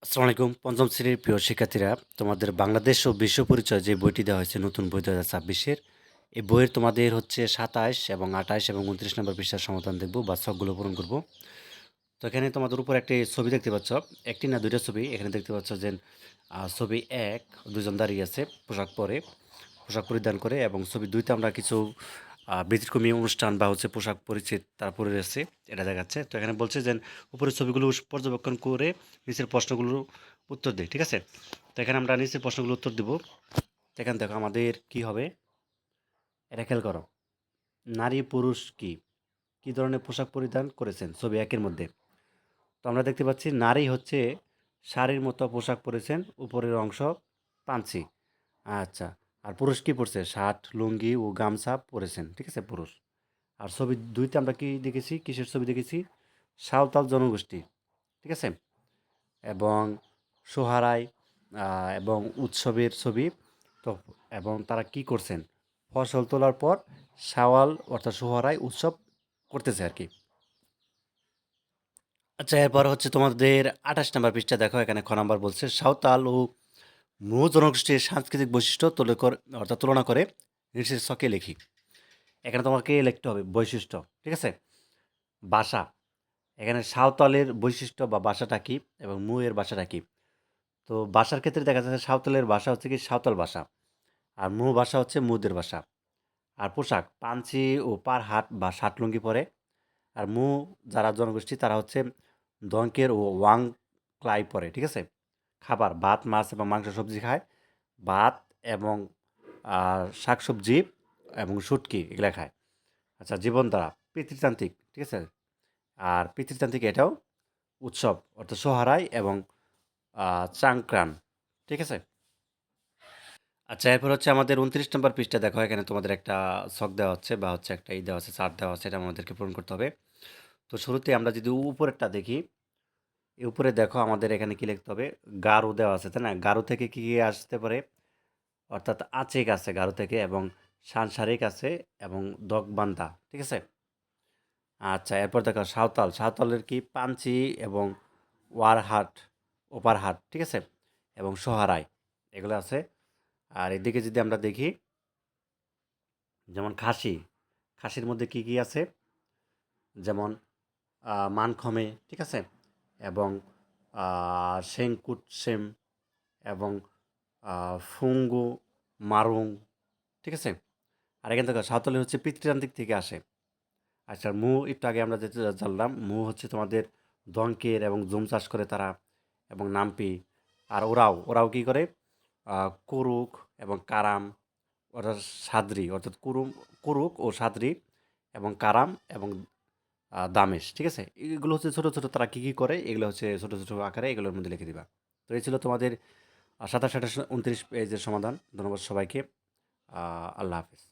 আসসালামু আলাইকুম। পঞ্চম শ্রেণীর প্রিয় শিক্ষার্থীরা, তোমাদের বাংলাদেশ ও বিশ্ব পরিচয় যে বইটি দেওয়া হয়েছে নতুন বই ২০২৬-এর, এই বইয়ের তোমাদের হচ্ছে ২৭ এবং ২৮ এবং ২৯ নম্বর পৃষ্ঠার সমাধান দেখব বা ছকগুলো পূরণ করব। তো এখানে তোমাদের উপর একটি ছবি দেখতে পাচ্ছ। একটি না ২ টা ছবি। এখানে দেখতে পাচ্ছ যে ছবি ১ ২ জন দাঁড়িয়ে আছে পোশাক পরে, পোশাক পরিধান করে, এবং ছবি ২ তে আমরা কিছু ব্যতিক্রমী অনুষ্ঠান বা হচ্ছে পোশাক পরিচ্ছদ তারা পরে রয়েছে, এটা দেখাচ্ছে। তো এখানে বলছে যে উপরের ছবিগুলো পর্যবেক্ষণ করে নিচের প্রশ্নগুলোর উত্তর দিই, ঠিক আছে? তো এখানে আমরা নিচের প্রশ্নগুলোর উত্তর দিব। তো এখানে দেখো আমাদের কি হবে, এটা খেয়াল করো। নারী পুরুষ কি ধরনের পোশাক পরিধান করেছেন ছবি ১ এর মধ্যে? তো আমরা দেখতে পাচ্ছি নারী হচ্ছে শাড়ির মতো পোশাক পরেছেন, উপরের অংশ পাঞ্চি। আচ্ছা। আর পুরুষ কি পরছে? শার্ট, লুঙ্গি ও গামছা পরেছেন, ঠিক আছে, পুরুষ। আর ছবি ২ তে আমরা কি দেখেছি? কিসের ছবি দেখেছি? সাঁওতাল জনগোষ্ঠী, ঠিক আছে? এবং সোহরায় এবং উৎসবের ছবি। তো এবং তারা কি করছেন? ফসল তোলার পর শাওয়াল অর্থাৎ সোহরায় উৎসব করতেছে আরকি। আচ্ছা, এরপর হচ্ছে তোমাদের ২৮ নাম্বার পৃষ্ঠা দেখো। এখানে খ নাম্বার বলছে, সাঁওতাল ও মূল জনগোষ্ঠীর সাংস্কৃতিক বৈশিষ্ট্য তুলনা করে নিচের ছকে লিখি। এখানে তোমাকে লিখতে হবে বৈশিষ্ট্য, ঠিক আছে? ভাষা। এখানে সাঁওতালের বৈশিষ্ট্য বা ভাষাটা কী এবং এর ভাষাটা কী? তো ভাষার ক্ষেত্রে দেখা যাচ্ছে সাঁওতালের ভাষা হচ্ছে কি সাঁওতাল ভাষা। আর ভাষা হচ্ছে মুদের ভাষা। আর পোশাক পাঞ্চি ও পারহাট বা শার্ট লুঙ্গি পরে। আর যারা জনগোষ্ঠী তারা হচ্ছে দংকের ও ওয়াং ক্লাই পরে, ঠিক আছে? খাবার ভাত, মাছ এবং মাংস, সবজি খায়। ভাত এবং শাকসবজি এবং শুটকি এগুলা খায়। আচ্ছা, জীবনধারা পিতৃতান্ত্রিক, ঠিক আছে? আর পিতৃতান্ত্রিক এটাও উৎসব অর্থাৎ সোহরাই এবং চাংক্রান, ঠিক আছে? আচ্ছা, এরপর হচ্ছে আমাদের ২৯ নম্বর পৃষ্ঠা দেখো। এখানে তোমাদের একটা ছক দেওয়া হচ্ছে বা হচ্ছে একটা দেওয়া আছে, চার্ট দেওয়া আছে, এটা আমাদেরকে পূরণ করতে হবে। তো শুরুতে আমরা যদি উপরেরটা দেখি, এই উপরে দেখো আমাদের এখানে কি লিখতে হবে? গারো দেওয়া আছে, তাই না? গারো থেকে কি আসতে পারে? অর্থাৎ আচেক আছে গারো থেকে, এবং সানসারিক আছে, এবং দগবান্ধা, ঠিক আছে? আচ্ছা, এরপর দেখো সাঁওতাল। সাঁওতালের কি পাঞ্চি এবং ওয়ারহাট, ওপারহাট, ঠিক আছে? এবং সোহরাই এগুলো আছে। আর এদিকে যদি আমরা দেখি, যেমন খাসি, খাসির মধ্যে কি আছে? যেমন মানখমে, ঠিক আছে? এবং সেংকুটসেম এবং ফুঙ্গু মারুং, ঠিক আছে? আর এখান থেকে সাঁওতালি হচ্ছে পিতৃতান্ত্রিক থেকে আসে। আচ্ছা, একটু আগে আমরা যেটা জানলাম, হচ্ছে তোমাদের দংকের এবং জুম চাষ করে তারা, এবং নাম্পি। আর ওরাও কি করে? কুরুক এবং কারাম, অর্থাৎ সাদ্রি, অর্থাৎ কুরুক ও সাদ্রি এবং কারাম এবং দামেশ, ঠিক আছে? এগুলো হচ্ছে ছোটো ছোটো তারা কী করে, এগুলো হচ্ছে ছোটো ছোটো আকারে এগুলোর মধ্যে লিখে দিবা। তো এই ছিল তোমাদের ২৭, ২৮, ২৯ পেজের সমাধান। ধন্যবাদ সবাইকে। আল্লাহ হাফিজ।